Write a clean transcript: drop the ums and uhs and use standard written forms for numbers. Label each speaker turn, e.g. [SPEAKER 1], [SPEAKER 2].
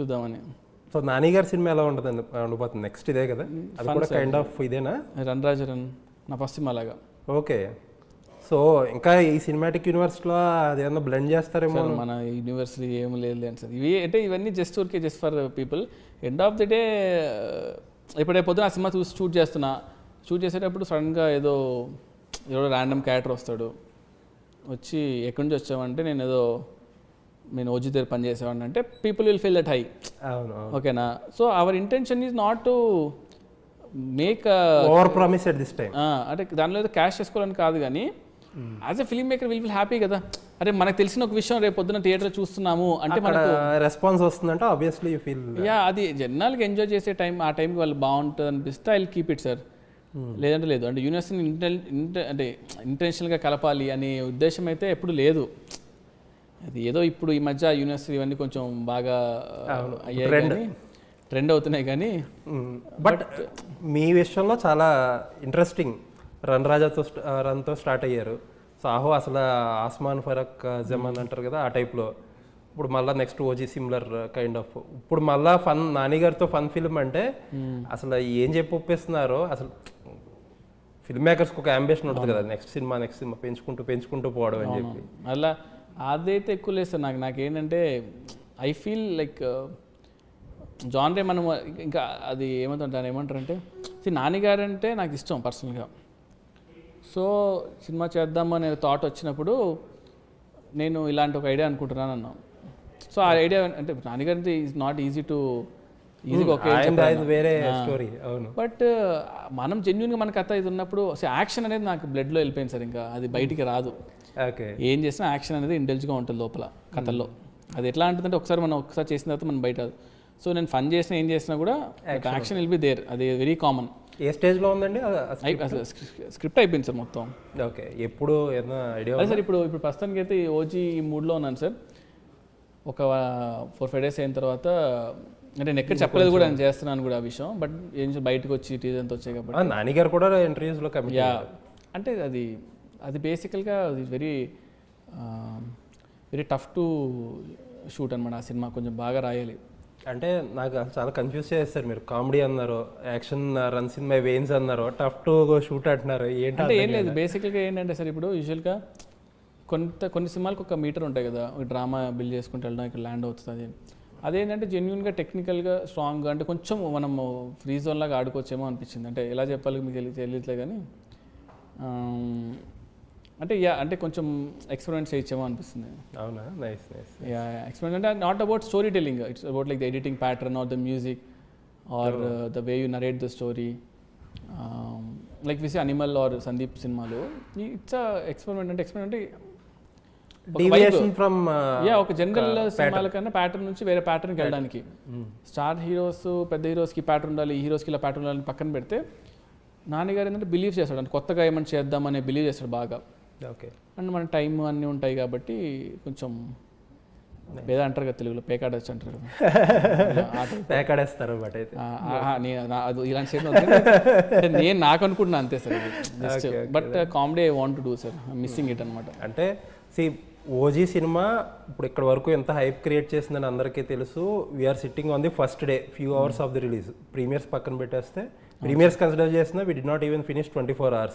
[SPEAKER 1] చూద్దామని.
[SPEAKER 2] సో నాని గారి సినిమా ఎలా ఉంటుంది ఉండిపోతుంది నెక్స్ట్ ఇదే కదా, అది కూడా కైండ్ ఆఫ్ ఇదేనా?
[SPEAKER 1] రన్ రాజు రన్ నా ఫస్ట్ సినిమా లాగా.
[SPEAKER 2] ఓకే, సో ఇంకా ఈ సినిమాటిక్ యూనివర్స్లో అదేమన్నా బ్లెండ్ చేస్తారేమో.
[SPEAKER 1] మన యూనివర్సిటీ ఏం లేదు అని సార్, ఇవి అంటే ఇవన్నీ జస్ట్ ఊరికే just for people. End of the day ఇప్పుడే పొద్దున ఆ సినిమా షూట్ చేసేటప్పుడు సడన్గా ఏదో ర్యాండమ్ క్యారెక్టర్ వస్తాడు, వచ్చి ఎక్కడి నుంచి వచ్చామంటే నేను ఓజీ దగ్గర పని చేసేవాడిని అంటే people will feel that high. ఓకేనా? So our intention is not to make
[SPEAKER 2] over promise at this time.
[SPEAKER 1] అంటే దానిలో ఏదో క్యాష్ చేసుకోవాలని కాదు, కానీ as a film maker will feel happy కదా. అరే మనకు తెలిసిన ఒక విషయం రేపు పొద్దున థియేటర్ చూస్తున్నాము అంటే మనకు
[SPEAKER 2] రెస్పాన్స్ వస్తుందంటే ఆబ్వియస్లీ యూ ఫీల్
[SPEAKER 1] అది జనాలకి ఎంజాయ్ చేసే టైం, ఆ టైంకి వాళ్ళు బాగుంటుంది అనిపిస్తే I will keep it sir. లేదంటే లేదు. అంటే యూనివర్సిటీని అంటే ఇంటెన్షనల్గా కలపాలి అనే ఉద్దేశం అయితే ఎప్పుడు లేదు. అది ఏదో ఇప్పుడు ఈ మధ్య యూనివర్సిటీ ఇవన్నీ కొంచెం బాగా అయ్యాయి, ట్రెండ్ అవుతున్నాయి. కానీ
[SPEAKER 2] బట్ మీ విషయంలో చాలా ఇంట్రెస్టింగ్, రన్తో స్టార్ట్ అయ్యారు. సాహో అసలు ఆస్మాన్ ఫరక్ జమాన్ అంటారు కదా, ఆ టైప్లో. ఇప్పుడు మళ్ళీ next OG similar kind of. ఇప్పుడు మళ్ళీ ఫన్ నాని గారితో ఫన్ ఫిల్మ్ అంటే అసలు ఏం చెప్పి ఒప్పేస్తున్నారో. అసలు ఫిల్మ్ మేకర్స్కి ఒక అంబిషన్ ఉంటుంది కదా, నెక్స్ట్ సినిమా పెంచుకుంటూ పోవడం అని చెప్పి.
[SPEAKER 1] అలా అదైతే ఎక్కువ లేదు సార్. నాకేంటంటే ఐ ఫీల్ లైక్ జాన్రే మనం ఇంకా అది ఏమంటారంటే నానిగారు అంటే నాకు ఇష్టం పర్సనల్గా. సో సినిమా చేద్దాము అనే థాట్ వచ్చినప్పుడు నేను ఇలాంటి ఒక ఐడియా అనుకుంటున్నాను అన్నాను. సో ఆ ఐడియా అంటే నానిగారు అంటే ఈజ్ నాట్ ఈజీగా ఓకే, బట్ మనం జెన్యున్గా మన కథ ఇది ఉన్నప్పుడు యాక్షన్ అనేది నాకు బ్లడ్లో వెళ్ళిపోయింది సార్. ఇంకా అది బయటికి రాదు. ఏం చేసినా యాక్షన్ అనేది ఇంటెలిజ్గా ఉంటుంది లోపల కథల్లో. అది ఎట్లా ఉంటుందంటే ఒకసారి చేసిన తర్వాత మనం బయట. సో నేను ఫన్ చేసినా ఏం చేసినా కూడా యాక్షన్ విల్ బి దేర్. అది వెరీ కామన్.
[SPEAKER 2] ఏ స్టేజ్లో ఉందండి
[SPEAKER 1] స్క్రిప్ట్? అయిపోయింది సార్ మొత్తం.
[SPEAKER 2] ఓకే, ఎప్పుడు
[SPEAKER 1] అదే సార్ ఇప్పుడు ప్రస్తుతానికి అయితే ఓజీ మూడ్లో ఉన్నాను సార్. ఒక 4-5 days అయిన తర్వాత అంటే నేను ఎక్కడ చెప్పలేదు కూడా, నేను చేస్తున్నాను కూడా ఆ విషయం. బట్ ఏం బయటకు వచ్చి టీజర్ అంతా వచ్చాయి కాబట్టి
[SPEAKER 2] నాని గారు కూడా ఇంటర్వ్యూస్లో
[SPEAKER 1] అంటే అది బేసికల్గా వెరీ టఫ్ టు షూట్ అనమాట. ఆ సినిమా కొంచెం బాగా రాయాలి.
[SPEAKER 2] అంటే నాకు చాలా కన్ఫ్యూజ్ చేస్తారు. మీరు కామెడీ అన్నారు, action runs in my veins అన్నారు, టఫ్ టు షూట్ అంటున్నారు.
[SPEAKER 1] ఏంటంటే ఏం లేదు, బేసికల్గా ఏంటంటే సార్ ఇప్పుడు యూజువల్గా కొన్ని సినిమాలకు ఒక మీటర్ ఉంటాయి కదా, ఒక డ్రామా బిల్డ్ చేసుకుంటూ వెళ్ళడం, ఇక్కడ ల్యాండ్ అవుతుంది. అదేంటంటే జెన్యున్గా టెక్నికల్గా స్ట్రాంగ్గా అంటే కొంచెం మనం ఫ్రీ జోన్ లాగా ఆడుకోవచ్చేమో అనిపించింది. అంటే ఎలా చెప్పాలి మీకు తెలియట్లే కానీ అంటే కొంచెం ఎక్స్పెరిమెంట్ చేయొచ్చేమో అనిపిస్తుంది.
[SPEAKER 2] అవునా? Nice nice.
[SPEAKER 1] ఎక్స్పెరిమెంట్ అంటే not about story telling, it's about like the editing pattern or the music or the way you narrate the story. Like విసి అనిమల్ ఆర్ సందీప్ సినిమాలో ఇట్స్ ఎక్స్పెరిమెంట్. అంటే ఎక్స్పెరిమెంట్ అంటే ఒక జనరల్ సినిమాల కన్నా ప్యాటర్న్ నుంచి వేరే ప్యాటర్న్కి వెళ్ళడానికి. స్టార్ హీరోస్ పెద్ద హీరోస్కి ప్యాటర్న్ ఉండాలి, ఈ హీరోస్కి ఇలా ప్యాటర్న్ ఉండాలని పక్కన పెడితే నాన్నగారు ఏంటంటే బిలీవ్ చేస్తాడు, అంటే కొత్తగా ఏమైనా చేద్దామనే బిలీవ్ చేస్తాడు బాగా.
[SPEAKER 2] ఓకే,
[SPEAKER 1] అండ్ మన టైం అన్నీ ఉంటాయి కాబట్టి కొంచెం ఏదో అంటారు కదా తెలుగులో పేకాడచ్చు అంటారు కదా,
[SPEAKER 2] పేకాడేస్తారు. బట్ అయితే
[SPEAKER 1] ఇలాంటి నేను నాకు అనుకుంటున్నా అంతే sir. But comedy I want to do sir, missing it అనమాట.
[SPEAKER 2] అంటే ఓజీ సినిమా ఇప్పుడు ఇక్కడ వరకు ఎంత హైప్ క్రియేట్ చేసిందని అందరికీ తెలుసు. We're sitting on the first day, few hours of the release. Premieres పక్కన పెట్టేస్తే, ప్రీమియర్స్ కన్సిడర్ చేసినా we did not even finish 24 hours.